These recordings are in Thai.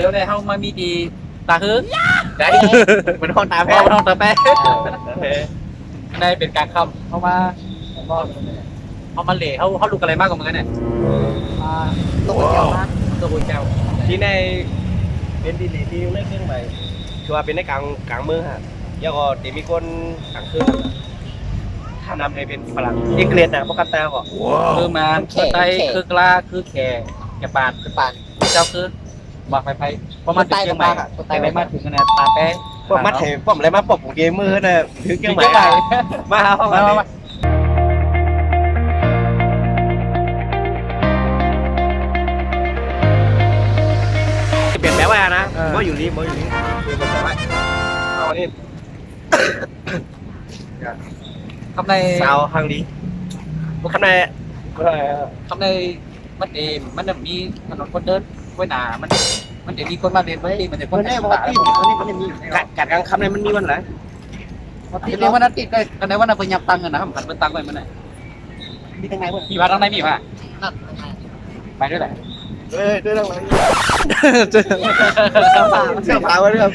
ยวได้เข้ามามีดีตาฮึกได้ เป็นห้องตาแพ้ เอาไปห้องตาแป๊ะได้เป็นการคำเข้ามาเขามาเหล่เขาลูกอะไรมากกว่ามึงเนี่ย ตัวเจ้ามาก ตัวบุญเจ้า ที่ในเป็นดีลีที่เล่นเครื่องใหม่คือว่าเป็นในกลางเมืองฮะแล้วก็เดี๋ยวมีคนกลางคืนถ้านำให้เป็นฝรั่งอังกฤษนะพวกกันแต่ก็ คือมาคือไตคือกล้าคือแข่แกปานคือปานเจ้าคือบอกไปเพราะมันถึงเชียงใหม่ไปไปมาถึงขนาดตาแป๊ะ พวกมัดเถผมอะไรมาปกเกมมือนะถือเครื่องใหม่มาเข้ามาเปลี่ยนแปลว่านะว่าอยู่นี่ว่าอยู่นี่เปลี่ยนแปลว่าเอานี่ คำใน สาวทางดีคำใน คำในมันเองมันจะมีถนนคนเดินกล้วยหนามันจะมีคนมาเดินไว้มันจะคนแน่บอกว่าตีมันมีกัดกลางคำในมันมีวันไหน ทีนี้วันนั้นติดก็กันในวันนั้นไปยับตังกันนะครับผันเป็นตังไปมันไหน มีทางไหนบ้าง มีพาทางไหนมีพาไปด้วยแหละ ด้วยทางไหนเสื้อผ้าไว้ด้วยครับ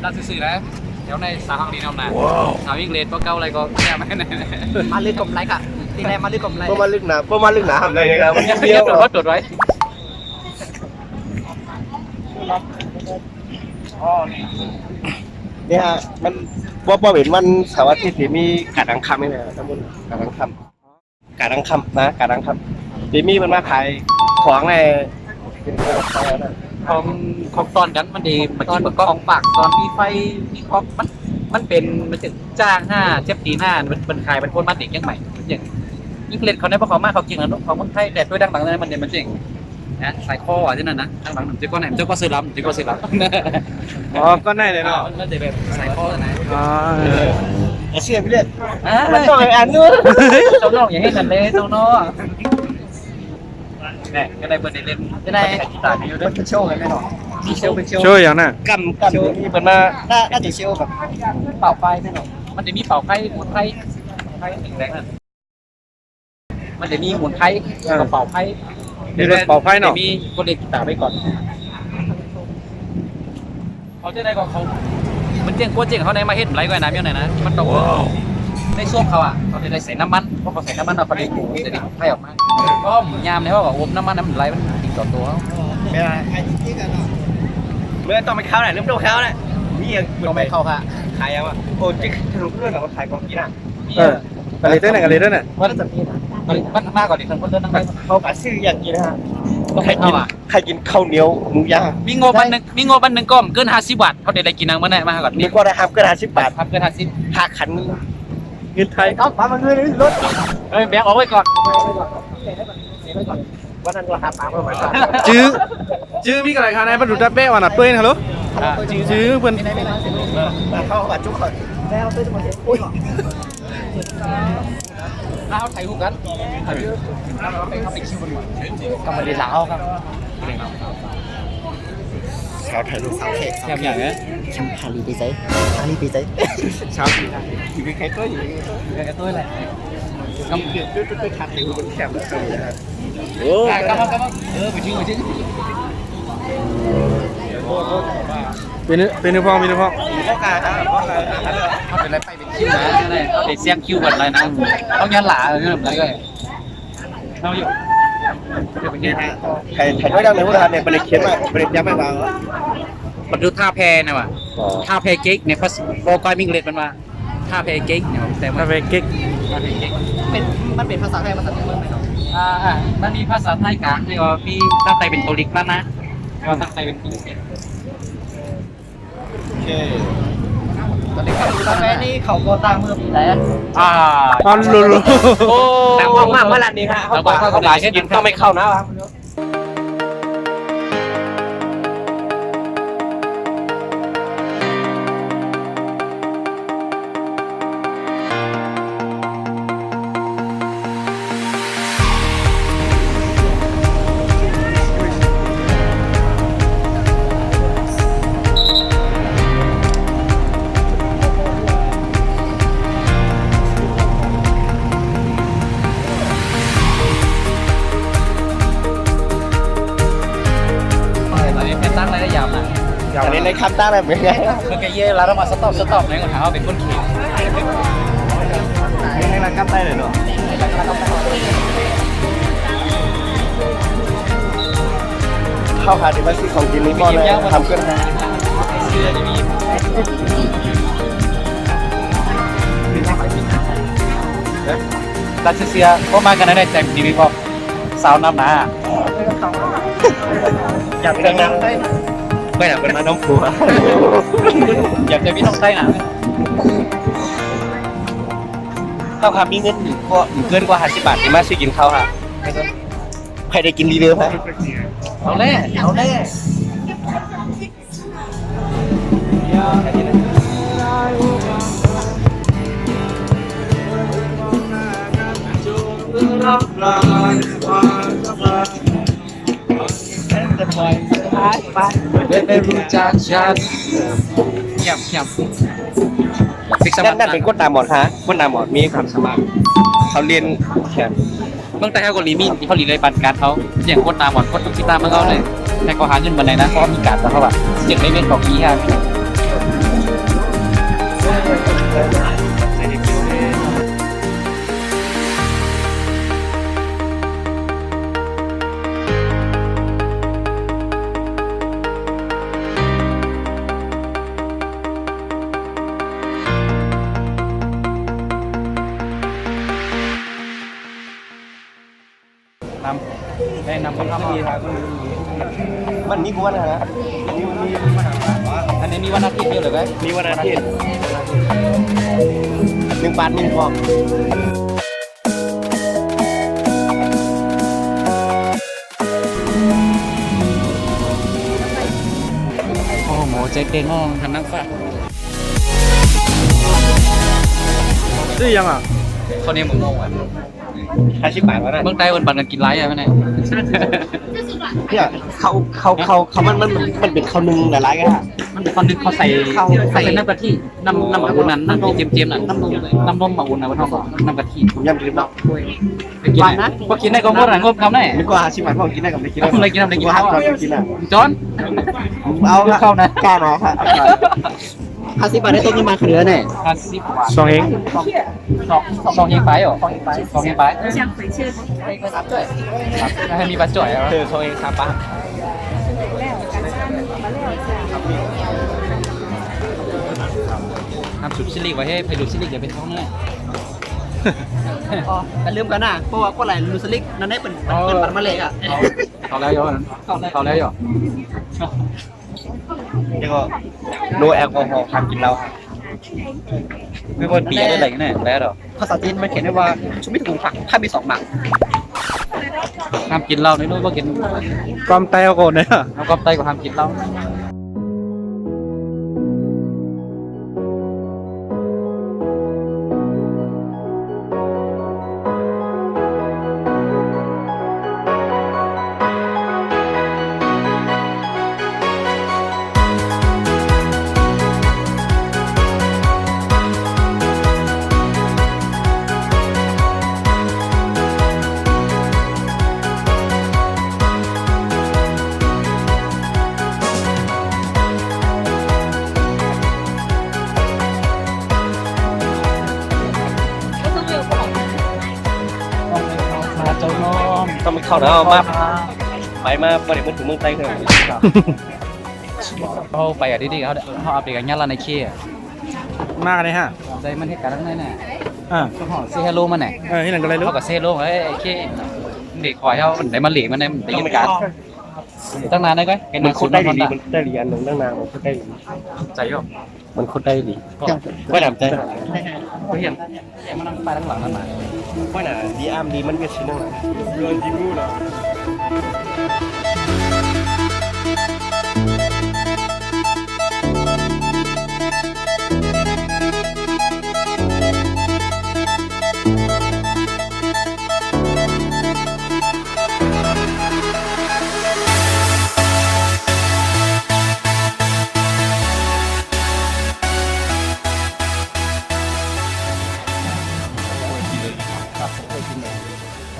น่าซื่อๆนะเดี๋ยวในสาขาดีน้ำหนาสาววิ่งเลนเพราะเก้าอะไรก็แก้ไม่ได้มาลึกกลมไรค่ะที่ไหนมาลึกกลมไร พวกมาลึกหนาพวกมาลึกหนาทำอะไรกันมัน เดียวตรวจไว้ เนี่ยมันว่าเห็นวันเสาร์อาทิตย์มีกาดังคำนี่แหละทั้งหมดกาดังคำนะกาดังคำดีมีมันมาขายของใน ของตอนกันมันดีมันกินกับของปากตอนมีไฟมีคอกมันเป็นมันจะจ้าง5เจ็บตีมันขายเป็นคนมาเด็กยังใหม่อย่างยิ่งเล่นเขาได้เพราะเขามากเขาเก่งแล้วของมันไทยแต่ด้วยดังๆนั้นมันเจ๋งนะใส่ข้อที่นั่นนะดังๆเจ้าก้อนไหนเจ้าก็ซื้อล้ำเจ้าก็ซื้อล้ำ อ๋อก็ได้เลยเนาะ มันจะแบบใส่ข้อไหน อ๋อเชื่อพี่เล่น มันต้องอ่านด้วยเจ้าน้องอย่างให้กันเลยเจ้าน้องเนี่ยก็ได้เบอร์เล่นจะได้กีตาร์อยู่ด้วย เป็นโชว์กันแน่นอน มีเชลเป็นเชล ช่วยอย่างน่ะ กำมีเป็นมา น่าจะโชว์แบบ เป่าไฟแน่นอนมันจะมีเป่าไฟหมุนไฟถึงแรงนั่นมันจะมีหมุนไฟกับเป่าไฟ มีรถเป่าไฟเนาะ มีคนเล่นกีตาร์ไปก่อนเขาจะได้ก่อนเขามันเจ๋งกว่าเจ๋งเขาในมาเฮ็ดไรกว่าน้ำยังไงนะมันตกในช่วงเขาอ่ะเขาจะได้ใส่น้ำมันเพราะเขาใส่น้ำมันเอาไปจะได้ไฟออกมาเพราะหมูยามเนี่ยเขาบอกอบน้ำมันไหลมันติดต่อตัว ไม่ได้เมื่อต้องไปเข้าไหนเริ่มต้องเข้าแหละนี่ยัง ต้องไปเข้าค่ะ ขายยังวะโอ้จิ๊กถนนเพื่อนเราขายของกินอ่ะ กันเลยเต้นน่ะกันเลยเต้นน่ะ มันมากกว่าเด็กคนเดินนั่งไป เขาขายซื้ออย่างกินฮะใครกินข้าวเหนียวหมูย่าง มีงบอันหนึ่งก้อมเกิน50 บาทเขาได้อะไรกินนังมันได้มาก่อน มีก็ได้ครับก็ได้10 บาท ครับเกิน50 หักขันเงินไทย เอามาเงินรถ แบกออกไว้ก่อน วันนั้นเราหาปลาประมาณ จื้อมีอะไรคะนายบรรดุดับเบ้วันน่ะเปื่อยฮัลโหลจื้อเพิ่น เข้ากับทุกคน แล้วซื้อมาเสร็จอุ้ย แล้วเขาถ่ายรูปกันเขาไปคิวกันก่อน กำมาดีสาวครับ สาวถ่ายรูปสาวเค้ก แคมอย่างเงี้ย แคมพาลีปีใจพาลีปีใจ สาวอยู่ใครตัวอยู่ ไอ้ตัวอะไร กำเกือบด้วยขาดอยู่บนแคมป์ โอ้ กำลังไปชิงเป็นนึกพองเป็นนึกพอง พ่อการครับพ่อการ เขาเป็นอะไรไปเป็นคิวนะไปเสียงคิวกันอะไรนะต้องยันหลาอะไรแบบนั้นก็เราอยู่เดี๋ยวไปกิน ใครไม่ได้เลยพวกเราเนี่ยประเด็นเขียนมาประเด็นย้ำไม่วาง มันดูท่าแพนะว่ะท่าแพเก๊กเนี่ยภาษาโปรกอยมิงเลดมันมาท่าแพเก๊กเนี่ยแต่ ถ้าไปเก๊ก ท่าแพเก๊ก มันเป็นภาษาไทยภาษาเมืองไหมครับ มันมีภาษาไทยกลางที่ว่าพี่ตั้งใจเป็นโทริกแล้วนะเราตั้งใจเป็นพิเศษ โอเค ตอนนี้ครับกาแฟนี่เขาก็ตั้งเมื่อปีแล้ว ตอนลุลุ แต่ว่ามากเมื่อไรนี้ฮะเขาบอกเขาได้กินต้องไม่เข้านะครับ ในคำตั้งอะไรเป็นไง เมื่อกี้เย่แล้วเรามาสต็อปไหนก็ถามว่าเป็นคนขี่ ในร้านคำตั้งเลยเนาะเข้าหาดิบัสซี่ของกินนี้ก็เลยทำขึ้นนะ เสื้อจะมีรัสเซียพวกมากันได้แต่ดีมีพอสาวน้ำหนา อยากเป็นน้ำไม่อยากเป็นน้ำผัว อยากจะมีน้องไส้หนา ข้าวขามีเงินก็เกินกว่า50 บาทที่มาซื้อกินข้าวค่ะใครได้กินรีวิวไหม เอาแน่ ไม่รู้จักฉันเงียบนั่นเป็นก้นตาหมอดฮะก้นตาหมอดมีความสามารถเขาเรียนแค่ เมื่อแต่เขาก็รีมีที่เขารีเลยปันการเขาเสียงโคตรตามหมดโคตรทุกที่ตามมันเขาเลยแต่ก็หาเงินมาไหนนะเพราะมีการแต่เขาแบบเสียงไม่เป็นของอีฮะได้นำคนเข้ามา วันนี้กูวันอะไรนะอันนี้มีวันอาทิตย์เดียวเลยไหม มีวันอาทิตย์1 บาท1 ฟอง โอ้โหใจเต้นมองทำนั่งฟ้า ซื้อยังอ่ะ เขาเนี่ยมึงงงอ่ะ 50 บาทวะนะ เมืองใต้วันบันกันกินไรอ่ะไม่ไหน เนี่ยเขามันเป็นข้าวนึ่งหลายๆกันฮะ มันเป็นคนนึงเขาใส่น้ำกะทิน้ำหมักอุ่นนั้นน้ำเจียมๆนั่นน้ำนมหมักอุ่นนะวันทองบอกน้ำกะทิ ผมยำกินเนาะ ไปกินนะพอกินได้ก็งดนะงดคำได้ นึกว่า50 บาทพอกินได้กับไม่กิน อะไรกินอะไรกินข้าว กินอ่ะ จอน เอาเข้านะกล้าหน่อยค่ะ 50 บาทได้ต้มยำมาเขือเนี่ย 50 บาท สองเอง สองยิงไปเหรอสองยิงไป想回去。 ให้มีปลาจ่อยเหรอ เธอเขาเองครับป้า ทำสุดซิลิกไว้ให้ไปดูซิลิกอย่าเป็นท้องนั่นแหละ อ๋อแต่ลืมกันนะเพราะว่าก็ไหลลูสลิกนั่นได้เป็นปันมะเร็งอ่ะ เขาแล้วยอเขาแล้วยอ แล้วก็โนแอลกอฮอล์ห้ามกินเหล้า ไม่ว่าเบียร์ได้อะไรกันแน่แล้วหรอ ภาษาจีนมันเขียนได้ว่าชุมิถุงผักถ้ามี2 หมัก ห้ามกินเหล้าในนู้นก็กิน ความแต้วก่อนเนี่ย แล้วก็ไต้ก็ห้ามกินเหล้า เจ้าน้อง ต้องไปเข้าแล้วมาไปมาประเดี๋ยวมันถึงเมืองไทยเถอะ เขาไปอ่ะดีๆเขาเอาไปกับญาติในเคีย มากเลยฮะ ใจมันให้การทั้งนั้นน่ะ อ่า เขาห่อเซฮัลโลมันน่ะ ที่ไหนกันเลยลูก เขากับเซฮัลโลไอ้เคียเด็กคอยเขาได้มาเหลีมันได้ไปยินการตั้งนานได้ไหม มันโคตรได้ดีมันได้ดีอันหนึ่งตั้งนานมันโคตรได้ดี ใจย่อ มันโคตรได้ดีไม่ดำใจ เฮียมันนั่งไปทั้งหลังนั่นมา ไม่น่ะดีอ้ามดีมันเวียดชิ้นนึงเงินดีมู้เหรอ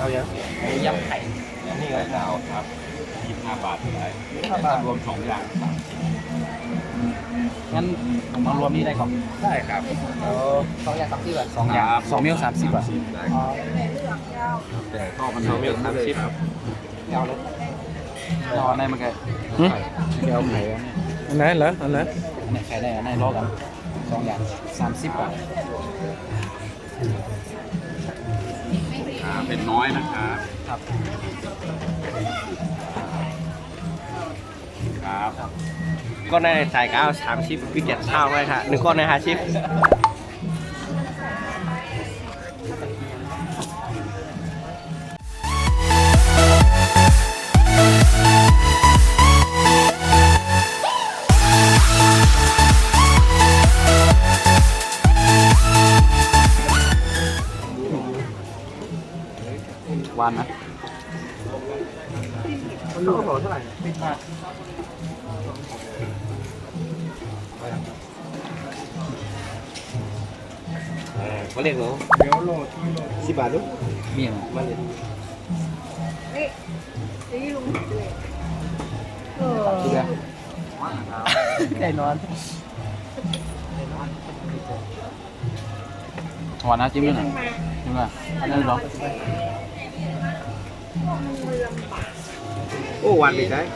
เอายัง ยำไข่ นี่ไงเอาครับ25 บาทเท่าไหร่รวม2 อย่าง งั้นผมมารวมนี่ได้ก่อน ได้ครับ 2 อย่าง30บาท 2 อย่าง2 มิ้ว30 บาท แต่ข้าวมัน2 มิ้ว30ครับ เอาเลย เอาอันไหนมาแก หึ เอาไข่ อันไหนเหรออันไหน อันไหนไข่ได้อันไหนรอกัน2 อย่าง30 บาท เป็นน้อยนะครับ ครับ ครับก็ในจ่ายก้าว30คือ7เท่าเลยค่ะ1ก้อนใน50หวานนะ มันรู้เท่าไหร่ có liền không? 10 บาทđúng มีอะไร มาเลย ได้นอน หวานนะจิ้มด้วยหน่อยจิ้มด้วยอันนั้นหรอ ô hoàn bị đấy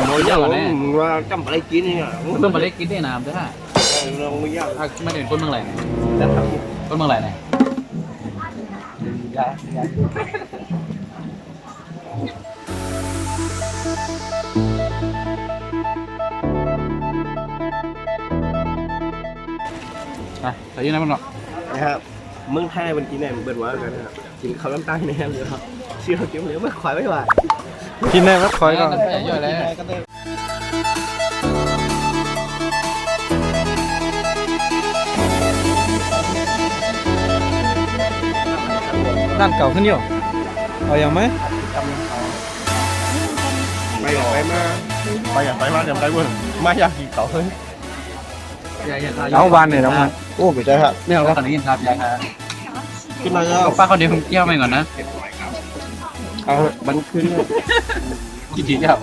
โรยเยอะกว่านี้ ra trăm phải kín đi à เพิ่งมาเล็กกินได้น้ำด้วยฮะ không mới giao ถ้าไม่ได้เป็นคนเมืองไหนเนี่ย rất là คนเมืองไหนเนี่ย ไปแต่ยังไงมันหรอก นะครับเมืองไทยมันกินเนี่ยมันเบิดว่ากันนะครับกินข้าวน้ำตาลเนี่ยเลยครับเชื่อเกี่ยวเหลือไม่ขวายไม่ไหว กินได้ไหมคอยก่อน เยอะเลย ก็ได้ ด้านเก่าขึ้นอยู่เอาอย่างไหม ไปอยากไปมาไปอยากไปมาเดี๋ยวไปเว้ยมาอยากกินเขาเฮ้ย เอาวานเนี่ยน้องมัน โอ้ไม่ใช่ครับ ไม่เอาแล้วตอนนี้ยินครับยายครับ ขึ้นมาแล้ว ป้าคนเดียวเที่ยวไปก่อนนะ เอามันขึ้น กี่ทีเที่ยว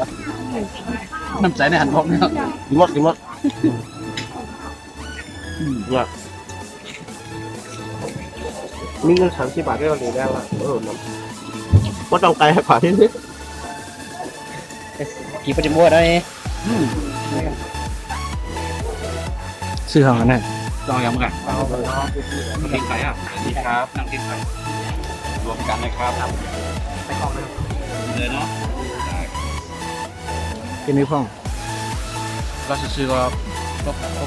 น้ำใจในหันพกเนี่ย กินหมดเนี่ยมีเงิน30 บาทได้เราเลยได้ละน้ำว่าต้องไกลให้ผ่านที่นี่ กี่ปฏิบัติได้ ซื้อของอันไหน ลองย้ำกันนั่งกินไข่อ่ะดีครับนั่งกินไข่รวมกันนะครับ ไปกองเลย เลยเนาะ กินนิ้วพ่อง ก็ซื้อก็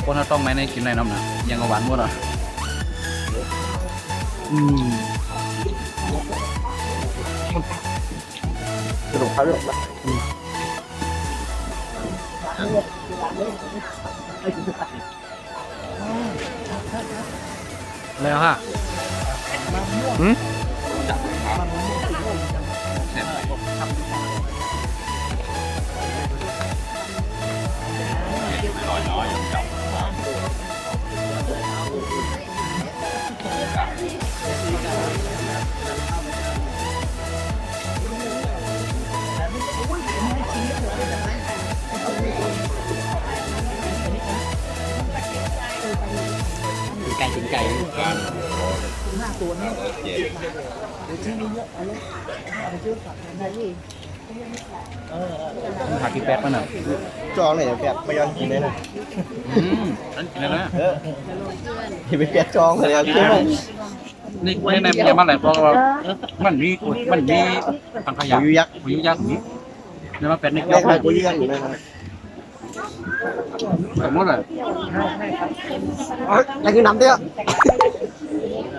คนถ้าต้องไหมในกินในน้ำนะยังหวานหมดอ่ะ สนุกครับลูก แล้วฮะ หืม ไก่ถึงไก่ ผักกี่แป๊ดมันอ่ะ cho này kẹt bây giờ nhìn đây này นั่นกินแล้วนะ thì bị kẹt cho người ăn chứ นี่ในในมันอะไรเพราะว่ามันมีถังขยะ Ủa dắt ปุ๋ยยักษ์นี้ในมาเป็นในแก้ đây ว là của dắt này สมมติเลย ยังคือน้ำเตี้ย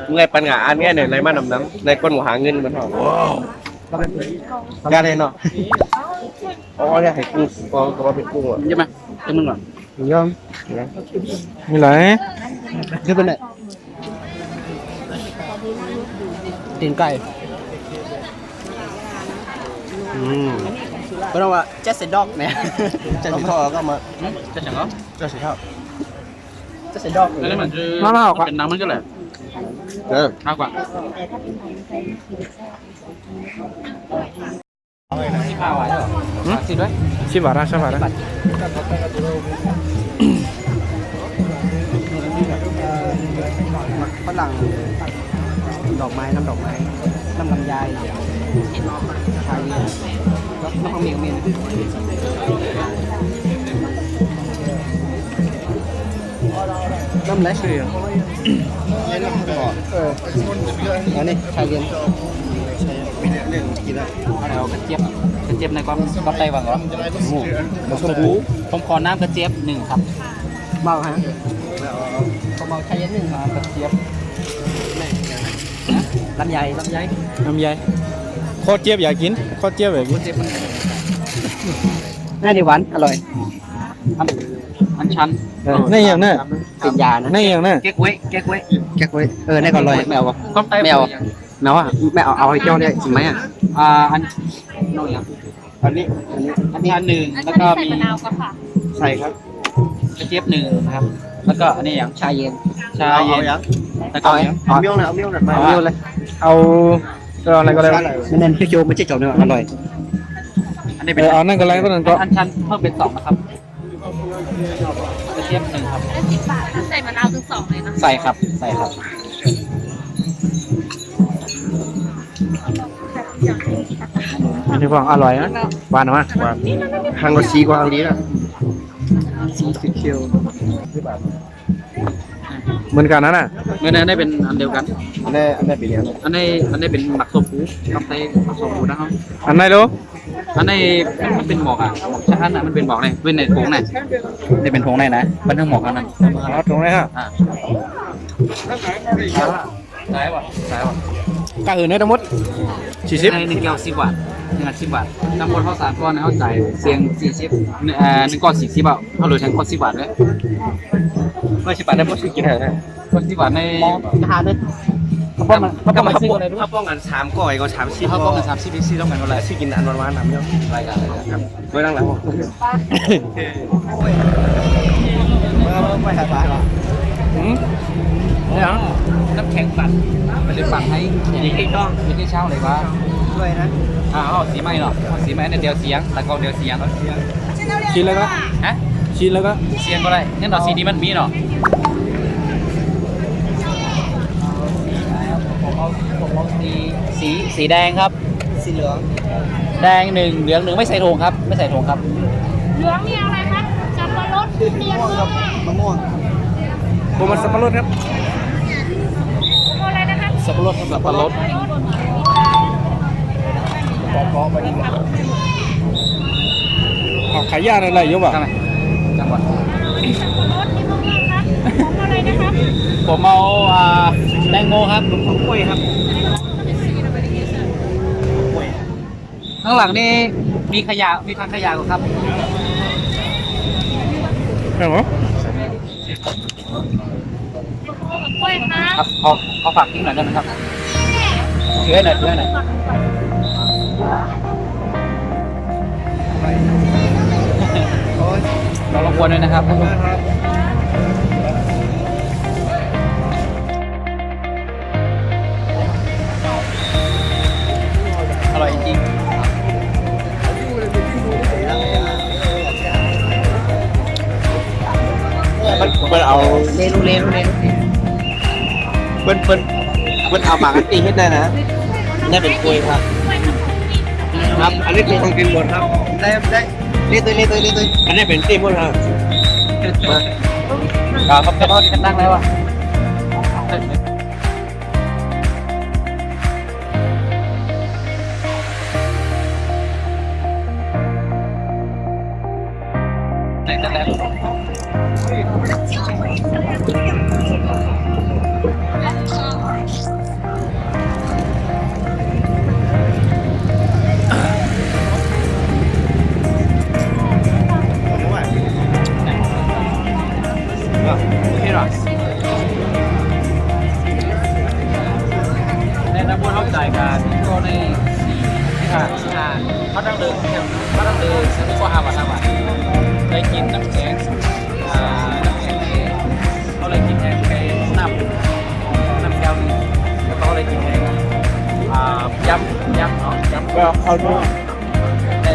nghe pan ngà ăn nghe này lấy mà nằm nắm này con một hàng ngân vẫn hỏi ra đây nó có ra thịt cung có thịt cung à ใช่ไหมจะมึงก่อน ยอมมีไร คือเป็นไงตีนไก่ ก็ต้องว่าเจ็ดเซนด็อกเนี่ย chân thịt thò các mà จะฉันก็ cho thịt thò เจ็ดเซนด็อก นั่นมันคือเป็นน้ำมันก็แหละ ừ มากกว่าที่พาไว้เหรอ สิด้วย 10 บาทนะ10 บาทนะ ฝรั่งดอกไม้น้ำดอกไม้น้ำลำไยชาเย็นแล้วน้ำของเมียงเมียนน้ำอะไรอันนี้ชาเย็นเอากระเจี๊ยบในความก็ไต้หวันเหรอผมขอน้ำกระเจี๊ยบ1ครับ เมาฮะผมเมาชาเย็น1ครับ กระเจี๊ยบ ลำไย น้ำใยข้าวเจี๊ยบอยากกินข้าวเจี๊ยบอยากกิน เจี๊ยบมัน น่าดีหวานอร่อย อันชัน นี่อย่างนั้น เป็นยานะ นี่อย่างนั้น เก๊กเว้ย แก๊กไว้นี่ก็อร่อยแมว ต้องไต้ แมวแมวอ่ะแมวเอาให้เจ้าเนี่ยจริงไหมอ่ะ อันโน่นอย่าง อันนี้ อันนี้อันหนึ่งแล้วก็มี ใส่ครับ กระเจี๊ยบ1นะครับ แล้วก็อันนี้อย่าง ชาเย็น ชาเย็น ยัง แล้วก็อย่าง เอาเมี่ยงหน่อยเอาเมี่ยงหน่อยมา เอาเยอะเลย เอาอะไรก็ได้ มันเน้นพี่โจไม่ใช่จบเนี่ยอร่อย อันนี้เป็น เอานั่นก็ไรก็นั่นก็ อันชันเพิ่มเป็น2นะครับกระเจี๊ยบ1ครับ 10 บาทใส่มะนาวถึง2เลยนะ ใส่ครับใส่ครับ อันนี้ฟังอร่อยนะหวานมาก ทางก็ซีกว่าทางนี้นะ สีเขียว เหมือนกันนั่นน่ะ เงินได้เป็นอันเดียวกัน อันนี้ไปเลี้ยง อันนี้เป็นหมักโซฟูต้องใช้หมักโซฟูนะครับ อันไหนรู้ อันนี้มันเป็นหมอกอ่ะใช่อันนั้นมันเป็นหมอกเลยเป็นในถุงไหนนี่เป็นถุงไหนนะมันทั้งหมอกอันนั้น เอาตรงไหนฮะ ได้ป่ะได้ป่ะ กะอื่นได้ทั้งหมด ในหนึ่งแก้ว10 บาท1 10 บาทน้ำบนข้าวสารก้อนเขาจ่ายเสียง401ก้อน40 บาทเขาเหลือแทนก้อน10 บาทเลยก้อน10 บาทได้หมดกินอะไรก้อน10 บาทใน อาหารเนี่ย ก็มาซื้ออะไรด้วย ถ้าป้องกัน3ก้อยก็30 เขาป้องกัน30ซีต้องกันอะไร ซื้อกินอันหวานๆน้ำเมี่ยง รายการครับ ไว้ตั้งหลัง ไม่หายไปหรอ เนี่ย น้ำแข็งปั่นไปเลยปั่นให้ดีที่ต้องมีที่เช่าเลยว่า ช่วยนะ เอาสีไม้เนาะสีไม้เนี่ยเดียวเสียงแต่ก็เดียวเสียง ชิ้นแล้วก็ ฮะ ชิ้นแล้วก็ เสียงก็ได้งั้นเราสีนี้มันมีเนาะผมเอาสีแดงครับ สีเหลือง แดง1เหลือง1ไม่ใส่ถุงครับไม่ใส่ถุงครับ เหลืองมีอะไรคะสับปะรดทุเรียนมะม่วง มะม่วง ผมมันสับปะรดครับ อะไรนะคะ สับปะรดสับปะรด ขายยาอะไรเยอะป่ะ ทำไมจังหวัด รถมีมะม่วงคะของอะไรนะคะ ผมเอาแตงโมครับ ของกล้วยครับ ข้างหลังนี่มีขยะมีทางขยะครับ เหรอก ล้วยคะ ครับเขาฝากทิ้งหน่อยได้ไหมครับถือให้หน่อยถือให้หน่อยเรารบกวนด้วยนะครับอร่อยจริง มันเอา เลนู เปิ้นเอาหมากอันตีให้ได้นะนี่เป็นกล้วยครับครับอันนี้คือของกินหมดครับ ได้เลี้ยตัว อันนี้เป็นตีหมดครับ ครับจะพอที่กันตั้งแล้วอ่ะไหนจะแล้ว ที่หรอ ในน้ำพุเข้าใจกันก็ใน4เขาต้องเดินเขาต้องเดินซื้อก็5 บาทได้กินน้ำแข็งน้ำแข็งเขาเลยกินแข็งไปน้ำแก้วนึงแล้วเขาเลยกินแข็งยำเนาะยำ ก็เอาดู ย เย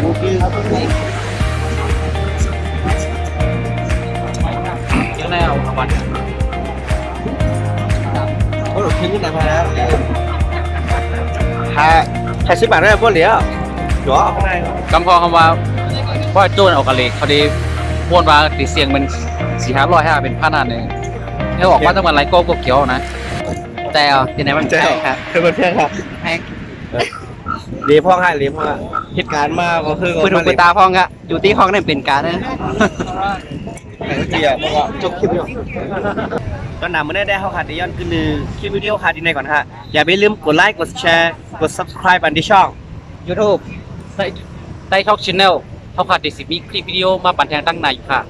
อะแล้ววัน โอ้โหทิ้งไหนมาแล้ว50 บาทได้พวกเหลียวหรอข้างใน กำพองคำว่าโจนออกกะเลเขาดีม้วนว่าติเสียงมัน400-500เป็นพันอันนึงเขาบอกว่าต้องมันไลโก้ก็เขียวนะแต่ที่ไหนมันแพงครับ คือมันแพงครับ แพง เลี้ยพ่อให้เลี้ยพ่อเหตุการณ์มาก็คือ ปืนหูปืนตาพองอะอยู่ที่ห้องนั่นเป็นการนะ เที่ยวก็จบคลิปอยู่ตอนหนาเมื่อได้เข้าขาดย้อนคือคลิปวิดีโอขาดที่ไหนก่อนฮะอย่าไปลืมกดไลค์กดแชร์กด subscribe อันที่ช่อง YouTube ใต้ช่องชแนลเขาขาดติดสิมีคลิปวิดีโอมาบันเทิงตั้งในอยู่ค่ะ